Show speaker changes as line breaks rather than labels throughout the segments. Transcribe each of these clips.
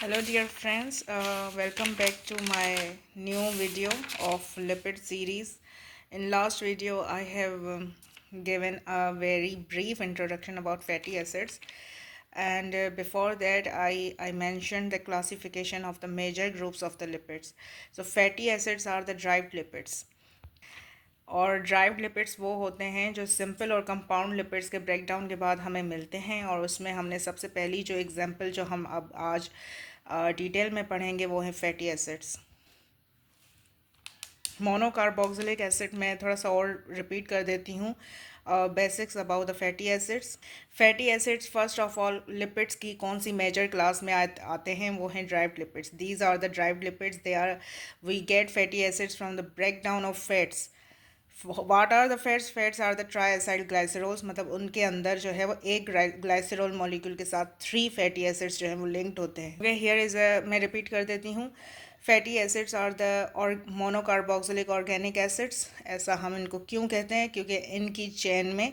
Hello dear friends, welcome back to my new video of lipid series. In last video I have given a very brief introduction about fatty acids, and before that I mentioned the classification of the major groups of the lipids. So fatty acids are the derived lipids, और derived lipids वो होते हैं जो simple और compound lipids के breakdown के बाद हमें मिलते हैं, और उसमें हमने सबसे पहली जो एग्जांपल जो हम अब आज डिटेल में पढ़ेंगे वो है फैटी एसिड्स। मोनोकार्बोक्सिलिक एसिड में थोड़ा सा और रिपीट कर देती हूँ basics about the fatty acids. Fatty acids first of all lipids की कौन सी मेजर क्लास में आते हैं, वो हैं derived lipids. These are the derived lipids, they are we get fatty acids from the breakdown of fats. What are the fats? Fats are the triacylglycerols, मतलब उनके अंदर जो है वो एक ग्लाइसरोल मॉलिक्यूल के साथ 3 फैटी एसिड्स जो है वो लिंक्ड होते हैं। ओके, हियर इज मैं रिपीट कर देती हूँ। फैटी एसिड्स आर द और मोनोकार्बोक्सिलिक ऑर्गेनिक एसिड्स। ऐसा हम इनको क्यों कहते हैं? क्योंकि इनकी चेन में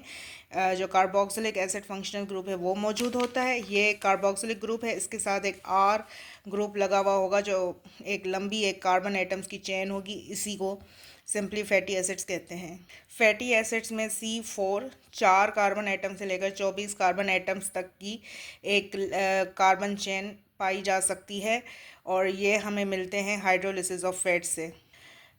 जो कार्बोक्सिलिक एसिड फंक्शनल ग्रुप है वो मौजूद होता है। ये कार्बोक्सिलिक ग्रुप है, इसके साथ एक आर ग्रुप लगा हुआ होगा जो एक लंबी एक कार्बन एटम्स की चेन होगी। इसी को सिंपली फैटी एसिड्स कहते हैं। फैटी एसिड्स में C4 4 कार्बन एटम से लेकर 24 कार्बन एटम्स तक की एक कार्बन चेन पाई जा सकती है, और ये हमें मिलते हैं हाइड्रोलिसिस ऑफ फैट से।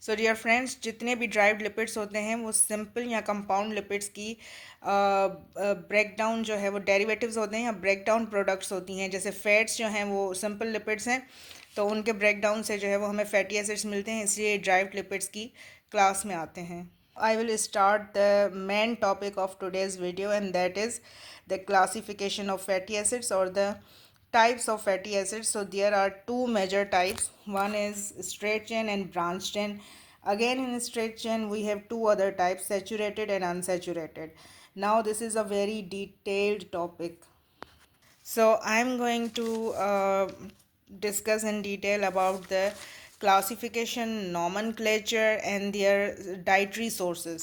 सो डियर फ्रेंड्स, जितने भी ड्राइव्ड लिपिड्स होते हैं वो सिंपल या कंपाउंड लिपिड्स की ब्रेकडाउन जो है वो डेरिवेटिव्स होते हैं या ब्रेकडाउन प्रोडक्ट्स होती हैं। जैसे फैट्स जो हैं वो सिंपल लिपिड्स हैं, तो उनके ब्रेकडाउन से जो है वो हमें फैटी एसिड्स मिलते हैं, इसलिए ड्राइव्ड लिपिड्स की क्लास में आते हैं। I will start the main topic of today's video, and that is the classification of fatty acids or the types of fatty acids. So there are two major types. One is straight chain and branch chain. Again, in straight chain we have two other types, saturated and unsaturated. Now this is a very detailed topic. So I'm going to discuss in detail about the classification, nomenclature, and their dietary sources.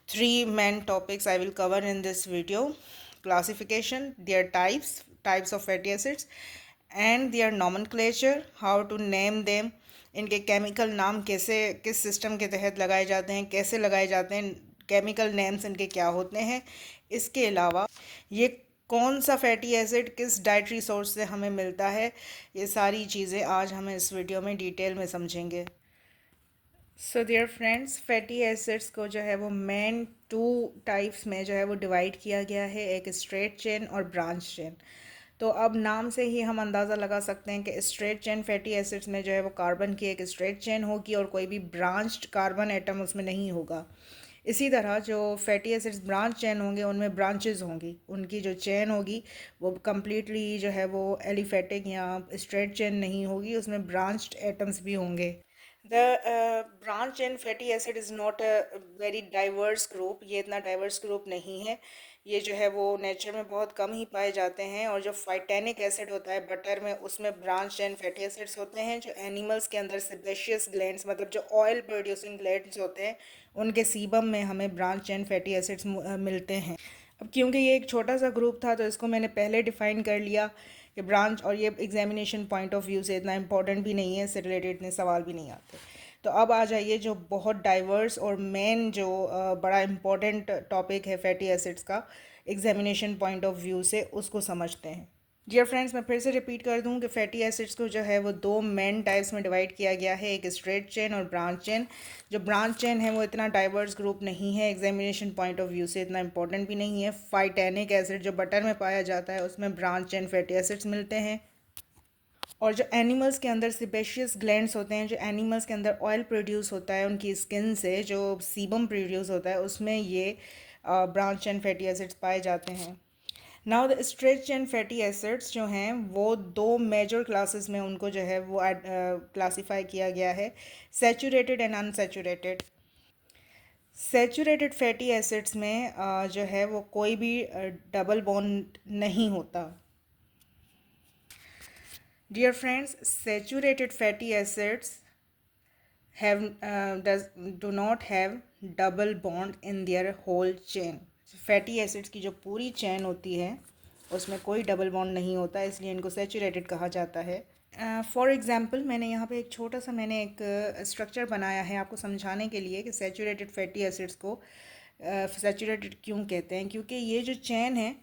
Three main topics I will cover in this video: classification, their types of fatty acids, and their nomenclature, how to name them, इनके chemical नाम कैसे किस system के तहत लगाए जाते हैं, कैसे लगाए जाते हैं, केमिकल नेम्स इनके क्या होते हैं। इसके अलावा ये कौन सा फैटी एसिड किस डाइटरी सोर्स से हमें मिलता है, ये सारी चीज़ें आज हम इस वीडियो में डिटेल में समझेंगे। So dear friends, fatty acids को जो है वो मेन टू टाइप्स में जो है वो डिवाइड किया गया है, एक स्ट्रेट चेन और ब्रांच चेन। तो अब नाम से ही हम अंदाज़ा लगा सकते हैं कि स्ट्रेट चेन फैटी एसिड्स में जो है वो कार्बन की एक स्ट्रेट चेन होगी और कोई भी ब्रांच्ड कार्बन एटम उसमें नहीं होगा। इसी तरह जो फैटी एसिड्स ब्रांच चेन होंगे उनमें ब्रांचेस होंगी, उनकी जो चेन होगी वो कम्प्लीटली जो है वो एलिफेटिक या स्ट्रेट चेन नहीं होगी, उसमें ब्रांच्ड एटम्स भी होंगे। The branch and fatty acid is not a very diverse group. ये इतना डाइवर्स ग्रुप नहीं है, ये जो है वो नेचर में बहुत कम ही पाए जाते हैं। और जो फाइटेनिक एसिड होता है बटर में, उसमें ब्रांच एंड फैटी एसिड्स होते हैं। जो एनिमल्स के अंदर सेबेशियस ग्लैंड्स, मतलब जो ऑयल प्रोड्यूसिंग ग्लैंड्स होते हैं, उनके सीबम में हमें ब्रांच एंड फैटी एसिड्स मिलते हैं। अब क्योंकि ये एक छोटा सा ग्रुप था तो इसको मैंने पहले डिफ़ाइन कर लिया कि ब्रांच, और ये एग्जामिनेशन पॉइंट ऑफ व्यू से इतना इम्पोर्टेंट भी नहीं है, इससे रिलेटेड इतने सवाल भी नहीं आते। तो अब आ जाइए जो बहुत डाइवर्स और मेन जो बड़ा इम्पोर्टेंट टॉपिक है फैटी एसिड्स का एग्जामिनेशन पॉइंट ऑफ व्यू से, उसको समझते हैं। डियर फ्रेंड्स, मैं फिर से रिपीट कर दूं कि फैटी एसिड्स को जो है वो दो मेन टाइप्स में डिवाइड किया गया है, एक स्ट्रेट चेन और ब्रांच चेन। जो ब्रांच चेन है वो इतना डाइवर्स ग्रुप नहीं है, एग्जामिनेशन पॉइंट ऑफ व्यू से इतना इंपॉर्टेंट भी नहीं है। फाइटेनिक एसिड जो बटर में पाया जाता है उसमें ब्रांच चेन फैटी एसिड्स मिलते हैं। और जो एनिमल्स के अंदर सिबेशियस ग्लैंड्स होते हैं, जो एनिमल्स के अंदर ऑयल प्रोड्यूस होता है उनकी स्किन से, जो सीबम प्रोड्यूस होता है, उसमें ये ब्रांच चेन फैटी एसिड्स पाए जाते हैं। Now the straight chain fatty acids जो हैं वो दो मेजर क्लासेस में उनको जो है वो क्लासीफाई किया गया है, saturated and unsaturated. Saturated fatty acids में जो है वो कोई भी डबल बॉन्ड नहीं होता। Dear friends, saturated fatty acids have do not have double bond in their whole chain। Fatty acids की जो पूरी चेन होती है उसमें कोई डबल बॉन्ड नहीं होता, इसलिए इनको सैचुरेटेड कहा जाता है। फॉर एग्ज़ाम्पल मैंने यहाँ पे एक छोटा सा एक स्ट्रक्चर बनाया है आपको समझाने के लिए कि सैचुरेटेड फैटी एसिड्स को सैचुरेटेड क्यों कहते हैं। क्योंकि ये जो चेन है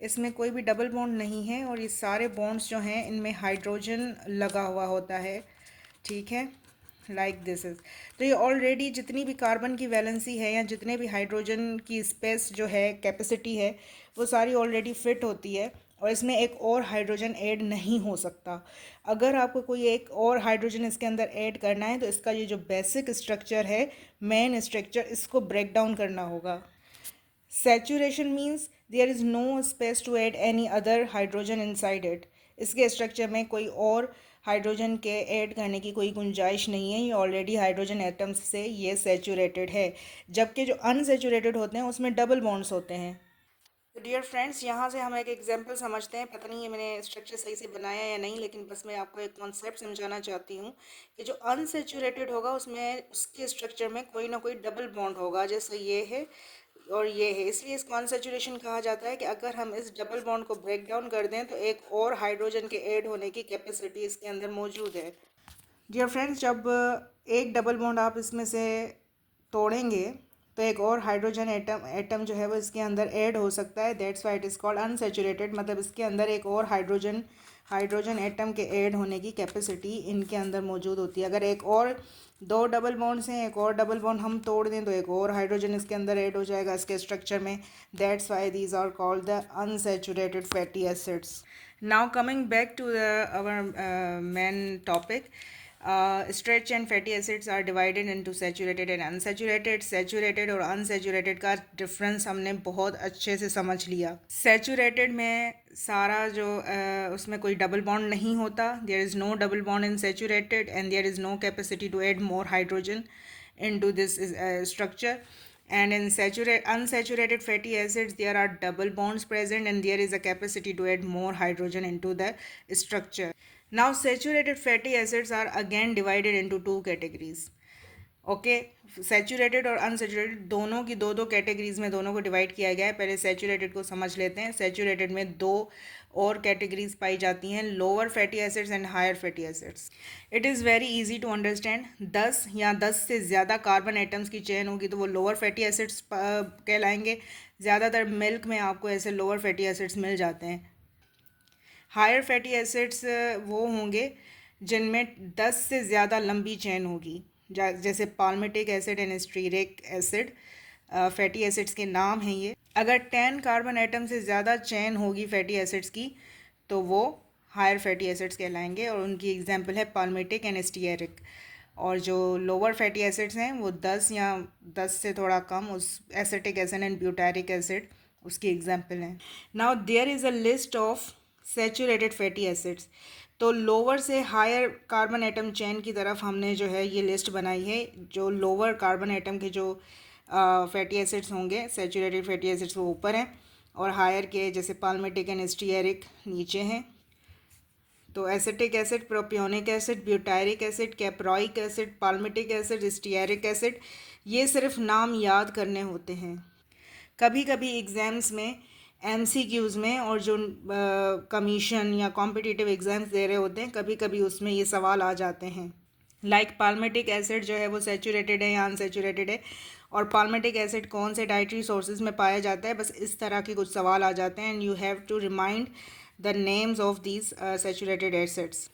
इसमें कोई भी डबल बॉन्ड नहीं है और ये सारे बॉन्ड्स जो हैं इनमें हाइड्रोजन लगा हुआ होता है, ठीक है, लाइक दिस इज़। तो ये ऑलरेडी जितनी भी कार्बन की वैलेंसी है या जितने भी हाइड्रोजन की स्पेस जो है, कैपेसिटी है, वो सारी ऑलरेडी फिट होती है और इसमें एक और हाइड्रोजन ऐड नहीं हो सकता। अगर आपको कोई एक और हाइड्रोजन इसके अंदर ऐड करना है तो इसका ये जो बेसिक स्ट्रक्चर है, मेन स्ट्रक्चर, इसको ब्रेक डाउन करना होगा। Saturation means there is no space to add any other hydrogen inside it. इसके स्ट्रक्चर में कोई और हाइड्रोजन के ऐड करने की कोई गुंजाइश नहीं है, ये ऑलरेडी हाइड्रोजन एटम्स से ये सैचुरेटेड है। जबकि जो अनसैचुरेटेड होते हैं उसमें डबल बॉन्ड्स होते हैं। तो डियर फ्रेंड्स, यहाँ से हम एक एग्जांपल समझते हैं। पता नहीं ये मैंने स्ट्रक्चर सही से बनाया या नहीं, लेकिन बस मैं आपको एक कॉन्सेप्ट समझाना चाहती हूँ कि जो अनसैचुरेटेड होगा उसमें उसके स्ट्रक्चर में कोई ना कोई डबल बॉन्ड होगा, जैसे ये है और ये है। इसलिए इसको अनसैचुरेशन कहा जाता है कि अगर हम इस डबल बॉन्ड को ब्रेक डाउन कर दें तो एक और हाइड्रोजन के ऐड होने की कैपेसिटी इसके अंदर मौजूद है। डियर फ्रेंड्स, जब एक डबल बॉन्ड आप इसमें से तोड़ेंगे तो एक और हाइड्रोजन एटम जो है वो इसके अंदर ऐड हो सकता है। That's why it is called unsaturated. मतलब इसके अंदर एक और हाइड्रोजन एटम के ऐड होने की कैपेसिटी इनके अंदर मौजूद होती है। अगर एक और दो डबल बॉन्ड्स हैं, एक और डबल बॉन्ड हम तोड़ दें तो एक और हाइड्रोजन इसके अंदर ऐड हो जाएगा इसके स्ट्रक्चर में। That's why these are called the unsaturated fatty acids. Now coming back to our main topic, stretch and fatty acids are divided into saturated and unsaturated. Saturated और unsaturated का difference हमने बहुत अच्छे से समझ लिया। Saturated में सारा जो उसमें कोई डबल बॉन्ड नहीं होता, there is no double bond in saturated and there is no capacity to add more hydrogen into this structure. And in unsaturated fatty acids there are double bonds present and there is a capacity to add more hydrogen into the structure. Now saturated fatty acids are again divided into two categories. Okay, saturated और unsaturated दोनों की दो दो categories में दोनों को divide किया गया है। पहले सैचुरेटेड को समझ लेते हैं। सैचुरेटेड में दो और कैटेगरीज पाई जाती हैं, lower fatty acids and higher fatty acids. It is very easy to understand. 10 या 10 से ज़्यादा कार्बन एटम्स की चेन होगी तो वो लोअर फैटी एसिड्स कहलाएंगे। ज़्यादातर मिल्क में आपको ऐसे लोअर फैटी एसिड्स मिल जाते हैं। हायर फैटी एसिड्स वो होंगे जिनमें 10 से ज़्यादा लंबी चेन होगी, जैसे palmitic acid and stearic acid fatty acids के नाम हैं ये। अगर 10 कार्बन एटम से ज़्यादा चेन होगी फैटी एसिड्स की तो वो हायर फैटी एसिड्स कहलाएंगे और उनकी एग्जांपल है पाल्मिटिक एंड स्टीरिक। और जो लोअर फैटी एसिड्स हैं वो 10 या 10 से थोड़ा कम, उस acetic acid and butyric acid उसकी एग्जांपल हैं। Now there is a list of saturated fatty acids. तो लोअर से हायर कार्बन एटम चेन की तरफ हमने जो है ये लिस्ट बनाई है। जो लोअर कार्बन एटम के जो फैटी एसिड्स होंगे, सैचुरेटेड फैटी एसिड्स, वो ऊपर हैं और हायर के जैसे पाल्मिटिक एंड स्टीरिक नीचे हैं। तो acetic acid, propionic acid, butyric acid, caproic acid, palmitic acid, stearic acid, ये सिर्फ नाम याद करने होते हैं। कभी कभी एग्ज़ाम्स में MCQs में और जो कमीशन या कॉम्पिटिटिव एग्ज़ाम्स दे रहे होते हैं कभी कभी उसमें ये सवाल आ जाते हैं। लाइक पाल्मिटिक एसिड जो है वो सैचुरेटेड है या अनसैचुरेटेड है, और पाल्मिटिक एसिड कौन से डाइटरी सोर्सेज में पाया जाता है। बस इस तरह के कुछ सवाल आ जाते हैं and you have to remind the names of these saturated acids,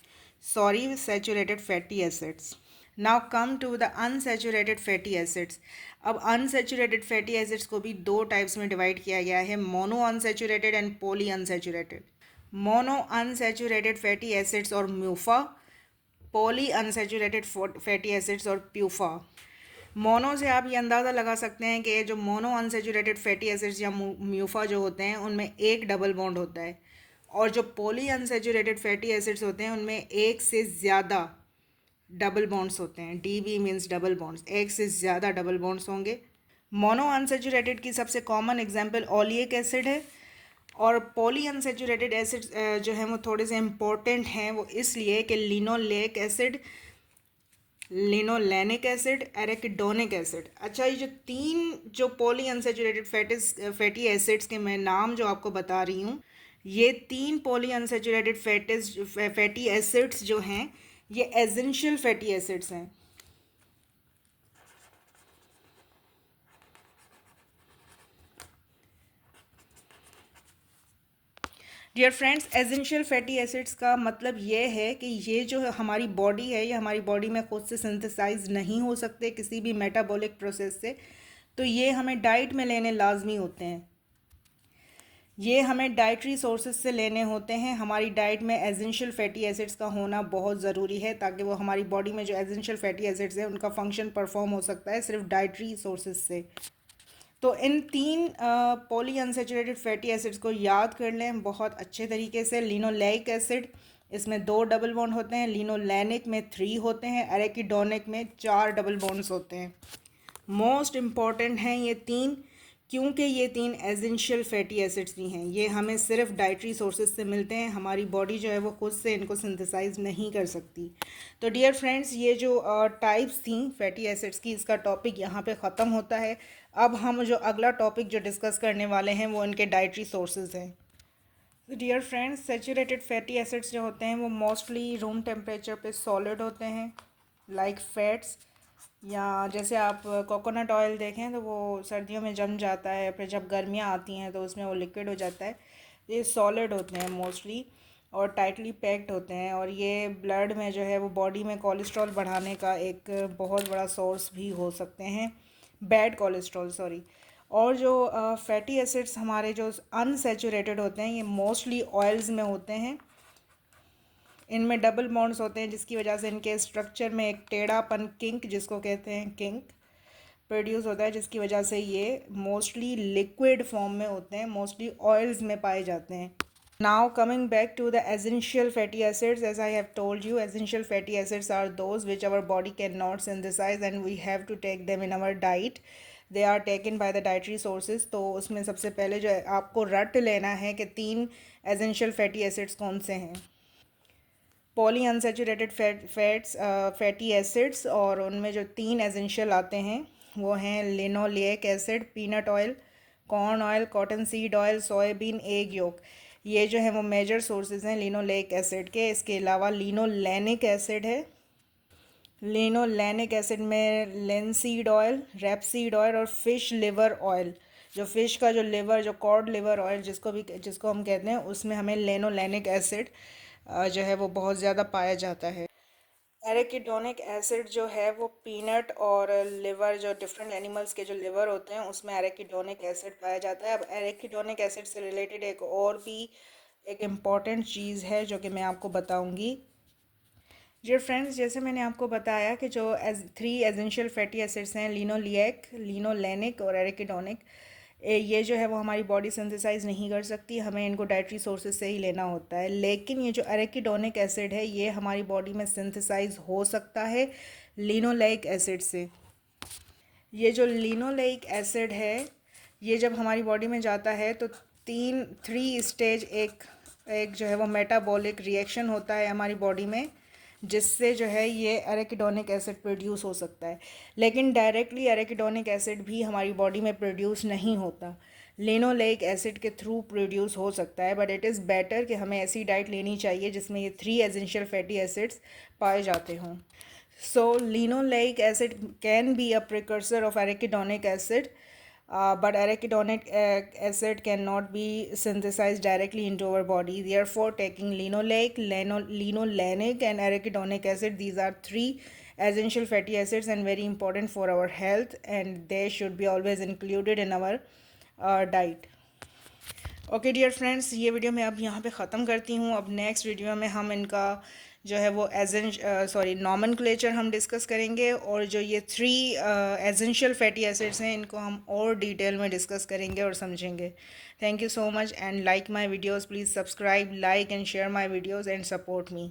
sorry, saturated fatty acids. Now come to the unsaturated fatty acids. अब अनसैचुरेटेड फैटी एसिड्स को भी दो टाइप्स में डिवाइड किया गया है, mono unsaturated and poly unsaturated. Mono unsaturated fatty acids और MUFA, poly unsaturated fatty acids और प्यूफा। मोनो से आप ये अंदाज़ा लगा सकते हैं कि जो मोनो अनसैचुरेटेड फैटी एसिड्स या म्यूफा जो होते हैं उनमें एक डबल बॉन्ड होता है, और जो पॉली अनसैचुरेटेड फैटी एसिड्स होते हैं उनमें एक से ज़्यादा डबल बॉन्ड्स होते हैं। DB मीन्स डबल बॉन्ड्स, एक से ज़्यादा डबल बॉन्ड्स होंगे। मोनो अनसैचुरेटेड की सबसे कॉमन एग्जांपल ओलिक एसिड है, और पॉली अनसैचुरेटेड एसिड जो हैं वो थोड़े से इम्पोर्टेंट हैं, वो इसलिए कि लिनोलेक एसिड, लिनोलेनिक एसिड, एरेकिडोनिक एसिड। अच्छा, ये जो तीन जो पॉली अनसैचुरेटेड फैटी एसिड्स के मैं नाम जो आपको बता रही हूँ, ये 3 पॉली अनसेचुरेटेड फैटी एसिड्स जो हैं ये एसेंशियल फैटी एसिड्स हैं। Dear friends, essential fatty acids का मतलब ये है कि ये जो हमारी बॉडी है, ये हमारी बॉडी में खुद से सिंथेसाइज नहीं हो सकते किसी भी मेटाबॉलिक प्रोसेस से, तो ये हमें डाइट में लेने लाजमी होते हैं। ये हमें डाइटरी सोर्सेज से लेने होते हैं। हमारी डाइट में एसेंशियल फैटी एसिड्स का होना बहुत ज़रूरी है ताकि वो हमारी बॉडी में जो एसेंशियल फैटी एसिड्स हैं उनका फंक्शन परफॉर्म हो सकता है सिर्फ डाइटरी सोर्सेज से। तो इन 3 पॉली अनसेचुरेटेड फैटी एसिड्स को याद कर लें बहुत अच्छे तरीके से। लिनोलेइक एसिड, इसमें 2 डबल बॉन्ड होते हैं। लिनोलेनिक में 3 होते हैं। एरेकिडोनिक में 4 डबल बॉन्ड्स होते हैं। मोस्ट इम्पॉर्टेंट हैं ये 3 क्योंकि ये 3 एसेंशियल फैटी एसिड्स भी हैं। ये हमें सिर्फ डाइटरी सोर्सेज से मिलते हैं। हमारी बॉडी जो है वो खुद से इनको सिंथेसाइज नहीं कर सकती। तो डियर फ्रेंड्स, ये जो टाइप्स थी फैटी एसिड्स की, इसका टॉपिक यहाँ पे ख़त्म होता है। अब हम जो अगला टॉपिक जो डिस्कस करने वाले हैं वो इनके डाइटरी सोर्सेज हैं। तो dear friends, saturated fatty acids जो होते हैं वो मोस्टली रूम टेम्परेचर पे सॉलिड होते हैं, लाइक फैट्स। या जैसे आप कोकोनट ऑयल देखें तो वो सर्दियों में जम जाता है, फिर जब गर्मियाँ आती हैं तो उसमें वो लिक्विड हो जाता है। ये सॉलिड होते हैं मोस्टली और टाइटली पैक्ड होते हैं, और ये ब्लड में जो है वो बॉडी में कोलेस्ट्रॉल बढ़ाने का एक बहुत बड़ा सोर्स भी हो सकते हैं, बैड कोलेस्ट्रॉल सॉरी। और जो फैटी एसिड्स हमारे जो अनसेचुरेटेड होते हैं ये मोस्टली ऑयल्स में होते हैं। इनमें डबल बॉन्ड्स होते हैं जिसकी वजह से इनके स्ट्रक्चर में एक टेढ़ापन, किंक जिसको कहते हैं किंक, प्रोड्यूस होता है, जिसकी वजह से ये मोस्टली लिक्विड फॉर्म में होते हैं, मोस्टली ऑयल्स में पाए जाते हैं। Now coming back to the essential fatty acids, as I have told you, essential fatty acids are those which our body cannot synthesize and we have to take them in our diet. They are taken by the dietary sources. तो उसमें सबसे पहले जो है आपको रट लेना है कि 3 essential fatty acids कौन से हैं। पॉली अनसेचुरेटेड फैटी एसिड्स, और उनमें जो 3 एसेंशियल आते हैं वो हैं linoleic acid, peanut oil, corn oil, cotton seed oil, soybean, egg yolk. ये जो है वो मेजर सोर्सेज हैं लिनोलेइक एसिड के। इसके अलावा लिनोलेनिक एसिड है। लिनोलेनिक एसिड में लिनसीड ऑयल, रैपसीड ऑयल और फिश लिवर ऑयल, जो फिश का जो लिवर, जो कॉड लिवर ऑयल जिसको हम कहते हैं, उसमें हमें लिनोलेनिक एसिड जो है वो बहुत ज़्यादा पाया जाता है। एरेकिडोनिक एसिड जो है वो पीनट और लिवर, जो डिफरेंट एनिमल्स के जो लिवर होते हैं उसमें एरेकिडोनिक एसिड पाया जाता है। अब एरेकिडोनिक एसिड से रिलेटेड एक और भी एक इम्पॉर्टेंट चीज़ है जो कि मैं आपको बताऊंगी। डियर फ्रेंड्स, जैसे मैंने आपको बताया कि जो 3 एसेंशियल फैटी एसिड्स हैं, लिनोलिएक, लिनोलेनिक और एरेकिडोनिक, ये जो है वो हमारी बॉडी सिंथेसाइज नहीं कर सकती, हमें इनको डाइटरी सोर्सेज से ही लेना होता है। लेकिन ये जो एरेकिडोनिक एसिड है ये हमारी बॉडी में सिंथेसाइज हो सकता है लिनोलेइक एसिड से। ये जो लिनोलेइक एसिड है ये जब हमारी बॉडी में जाता है तो 3 स्टेज एक एक जो है वो मेटाबॉलिक रिएक्शन होता है हमारी बॉडी में, जिससे जो है ये एरेकिडोनिक एसिड प्रोड्यूस हो सकता है। लेकिन डायरेक्टली एरेकिडोनिक एसिड भी हमारी बॉडी में प्रोड्यूस नहीं होता, लिनोलेइक एसिड के थ्रू प्रोड्यूस हो सकता है। बट इट इज़ बेटर कि हमें ऐसी डाइट लेनी चाहिए जिसमें ये 3 एसेंशियल फैटी एसिड्स पाए जाते हों। So linoleic acid can be a precursor of arachidonic acid, but arachidonic acid cannot be synthesized directly into our body. Therefore, taking linoleic, linolenic, and arachidonic acid, these are 3 essential fatty acids and very important for our health, and they should be always included in our diet. Okay dear friends, ये video मैं अब यहाँ पे ख़त्म करती हूँ। अब next video में हम इनका जो है वो नॉमेनक्लेचर हम डिस्कस करेंगे, और जो ये 3 एसेंशियल फैटी एसिड्स हैं इनको हम और डिटेल में डिस्कस करेंगे और समझेंगे। Thank you so much and like my videos, please subscribe, like and share my videos and support me.